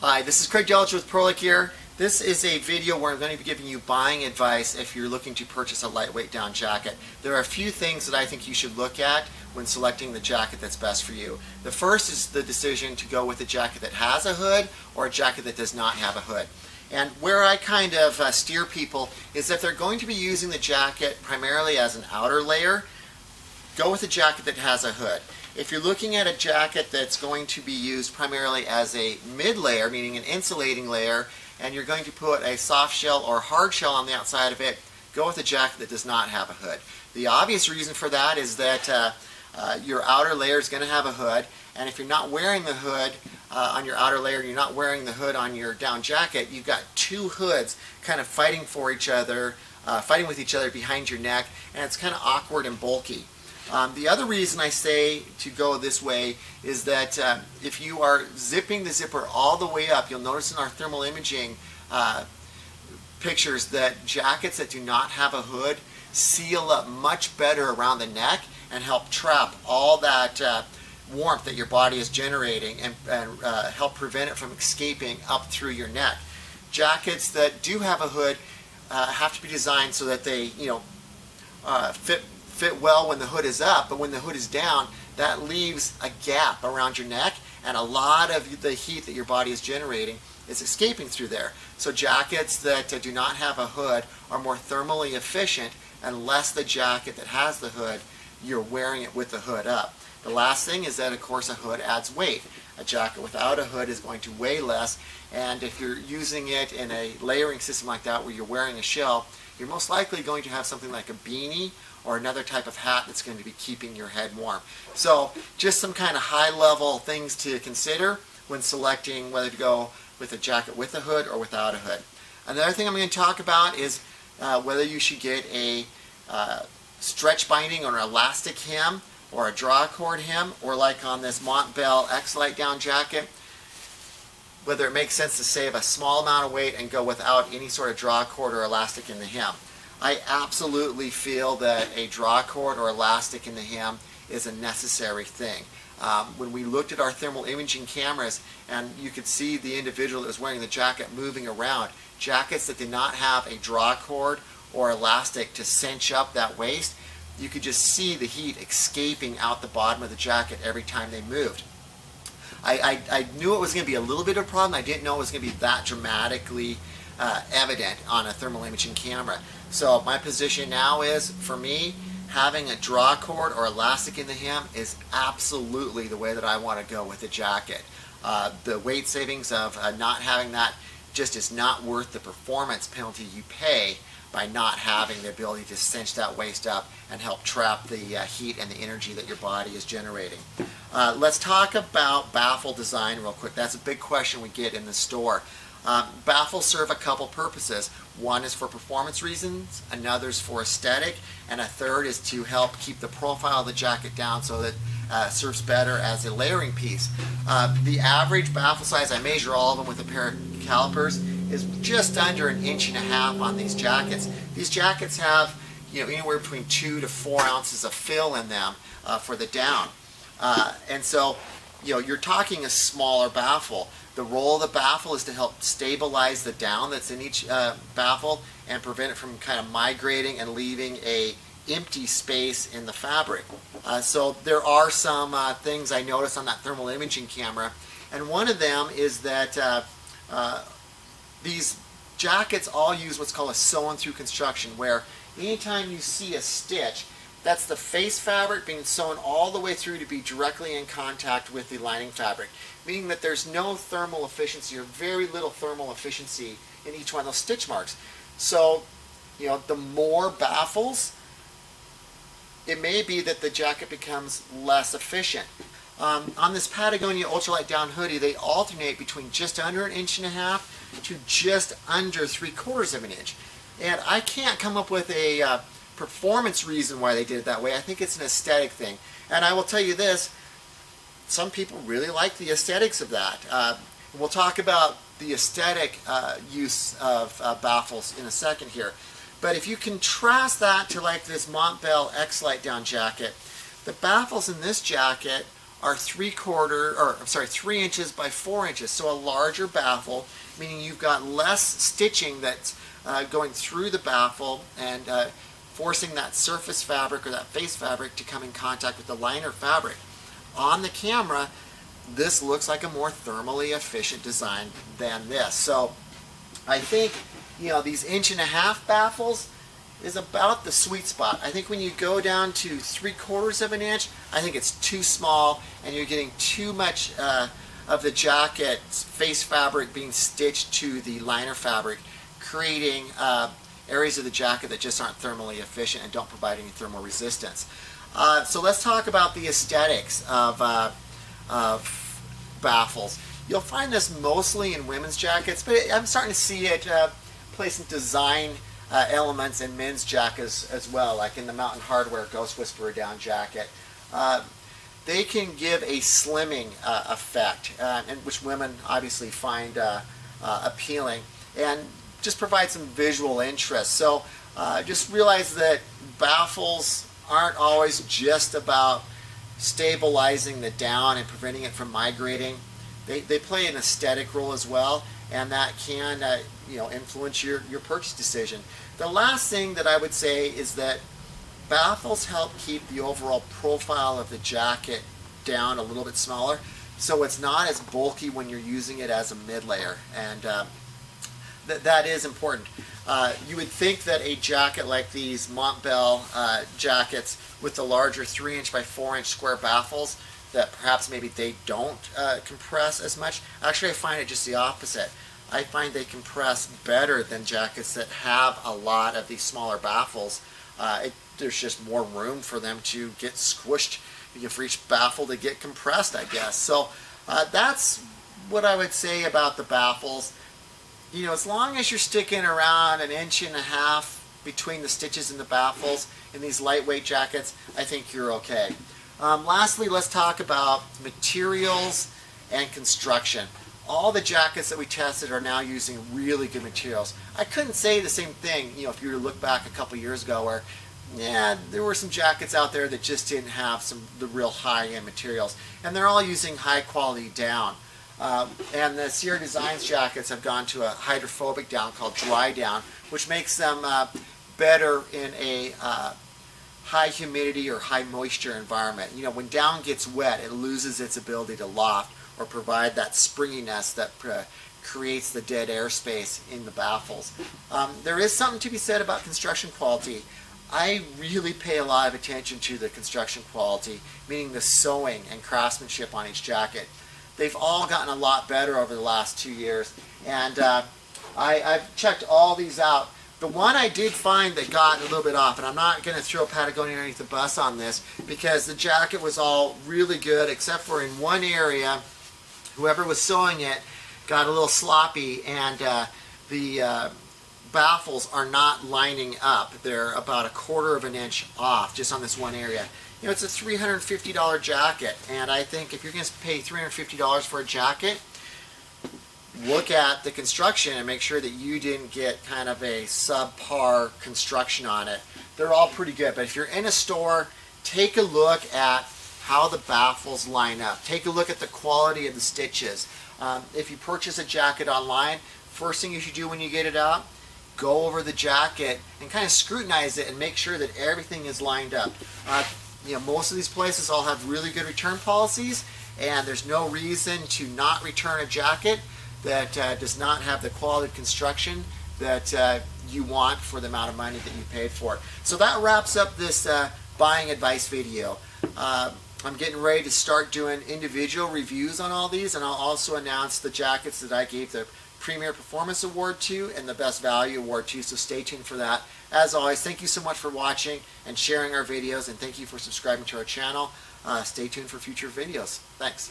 Hi, this is Craig Delch with Prolic here. This is a video where I'm going to be giving you buying advice if you're looking to purchase a lightweight down jacket. There are a few things that I think you should look at when selecting the jacket that's best for you. The first is the decision to go with a jacket that has a hood or a jacket that does not have a hood. And where I kind of steer people is that they're going to be using the jacket primarily as an outer layer. Go with a jacket that has a hood. If you're looking at a jacket that's going to be used primarily as a mid layer, meaning an insulating layer, and you're going to put a soft shell or hard shell on the outside of it, go with a jacket that does not have a hood. The obvious reason for that is that your outer layer is going to have a hood, and if you're not wearing the hood on your outer layer, you're not wearing the hood on your down jacket, you've got two hoods kind of fighting for each other, fighting with each other behind your neck, and it's kind of awkward and bulky. The other reason I say to go this way is that if you are zipping the zipper all the way up, you'll notice in our thermal imaging pictures that jackets that do not have a hood seal up much better around the neck and help trap all that warmth that your body is generating and help prevent it from escaping up through your neck. Jackets that do have a hood have to be designed so that they, fit well when the hood is up, but when the hood is down, that leaves a gap around your neck, and a lot of the heat that your body is generating is escaping through there. So jackets that do not have a hood are more thermally efficient unless the jacket that has the hood, you're wearing it with the hood up. The last thing is that, of course, a hood adds weight. A jacket without a hood is going to weigh less, and if you're using it in a layering system like that where you're wearing a shell, you're most likely going to have something like a beanie or another type of hat that's going to be keeping your head warm. So just some kind of high-level things to consider when selecting whether to go with a jacket with a hood or without a hood. Another thing I'm going to talk about is whether you should get a stretch binding or an elastic hem or a draw cord hem, or like on this Montbell X-Light down jacket, whether it makes sense to save a small amount of weight and go without any sort of draw cord or elastic in the hem. I absolutely feel that a draw cord or elastic in the hem is a necessary thing. When we looked at our thermal imaging cameras and you could see the individual that was wearing the jacket moving around, jackets that did not have a draw cord or elastic to cinch up that waist, you could just see the heat escaping out the bottom of the jacket every time they moved. I knew it was going to be a little bit of a problem. I didn't know it was going to be that dramatically evident on a thermal imaging camera. So my position now is, for me, having a draw cord or elastic in the hem is absolutely the way that I want to go with the jacket. The weight savings of not having that just is not worth the performance penalty you pay by not having the ability to cinch that waist up and help trap the heat and the energy that your body is generating. Let's talk about Baffle Design real quick. That's a big question we get in the store. Baffles serve a couple purposes. One is for performance reasons, another's for aesthetic, and a third is to help keep the profile of the jacket down so that it serves better as a layering piece. The average baffle size, I measure all of them with a pair of calipers, is just under 1.5 inches on these jackets. These jackets have anywhere between 2 to 4 ounces of fill in them for the down. And so you're talking a smaller baffle. The role of the baffle is to help stabilize the down that's in each baffle and prevent it from kind of migrating and leaving a empty space in the fabric. So there are some things I noticed on that thermal imaging camera, and one of them is that these jackets all use what's called a sewn through construction, where anytime you see a stitch, that's the face fabric being sewn all the way through to be directly in contact with the lining fabric, meaning that there's no thermal efficiency or very little thermal efficiency in each one of those stitch marks. So, the more baffles, it may be that the jacket becomes less efficient. On this Patagonia Ultralight down hoodie, they alternate between just under 1.5 inches to just under 3/4 inches. And I can't come up with a performance reason why they did it that way. I think it's an aesthetic thing. And I will tell you this, some people really like the aesthetics of that. We'll talk about the aesthetic use of baffles in a second here. But if you contrast that to like this Montbell X-Light down jacket, the baffles in this jacket are 3 inches by 4 inches, so a larger baffle, meaning you've got less stitching that's going through the baffle and forcing that surface fabric or that face fabric to come in contact with the liner fabric. On the camera, this looks like a more thermally efficient design than this. So I think, you know, these 1.5 inch baffles is about the sweet spot. I think when you go down to 3/4 of an inch, I think it's too small and you're getting too much of the jacket's face fabric being stitched to the liner fabric, creating areas of the jacket that just aren't thermally efficient and don't provide any thermal resistance. So let's talk about the aesthetics of baffles. You'll find this mostly in women's jackets, but I'm starting to see it placed in design elements in men's jackets as well, like in the Mountain Hardwear Ghost Whisperer down jacket. They can give a slimming effect, and which women obviously find appealing, and just provide some visual interest. So just realize that baffles aren't always just about stabilizing the down and preventing it from migrating. They play an aesthetic role as well, and that can influence your purchase decision. The last thing that I would say is that baffles help keep the overall profile of the jacket down a little bit smaller, so it's not as bulky when you're using it as a mid layer, and that is important. You would think that a jacket like these Montbell jackets with the larger 3 inch by 4 inch square baffles, that perhaps maybe they don't compress as much. Actually, I find it just the opposite. I find they compress better than jackets that have a lot of these smaller baffles. There's just more room for them to get squished, for each baffle to get compressed, I guess. So that's what I would say about the baffles. As long as you're sticking around 1.5 inches between the stitches and the baffles in these lightweight jackets, I think you're okay. Lastly, let's talk about materials and construction. All the jackets that we tested are now using really good materials. I couldn't say the same thing, if you were to look back a couple years ago where, there were some jackets out there that just didn't have the real high-end materials. And they're all using high-quality down. And the Sierra Designs jackets have gone to a hydrophobic down called dry down, which makes them better in a high humidity or high moisture environment. When down gets wet, it loses its ability to loft or provide that springiness that creates the dead airspace in the baffles. There is something to be said about construction quality. I really pay a lot of attention to the construction quality, meaning the sewing and craftsmanship on each jacket. They've all gotten a lot better over the last 2 years, and I've checked all these out. The one I did find that got a little bit off, and I'm not going to throw Patagonia underneath the bus on this, because the jacket was all really good, except for in one area, whoever was sewing it got a little sloppy, and the baffles are not lining up. They're about 1/4 inch off just on this one area. It's a $350 jacket, and I think if you're going to pay $350 for a jacket, look at the construction and make sure that you didn't get kind of a subpar construction on it. They're all pretty good, but if you're in a store, take a look at how the baffles line up. Take a look at the quality of the stitches. If you purchase a jacket online, first thing you should do when you get it out, go over the jacket and kind of scrutinize it and make sure that everything is lined up. Most of these places all have really good return policies, and there's no reason to not return a jacket that does not have the quality of construction that you want for the amount of money that you paid for it. So that wraps up this buying advice video. I'm getting ready to start doing individual reviews on all these, and I'll also announce the jackets that I gave the Premier Performance Award to and the Best Value Award to, so stay tuned for that. As always, thank you so much for watching and sharing our videos, and thank you for subscribing to our channel. Stay tuned for future videos. Thanks.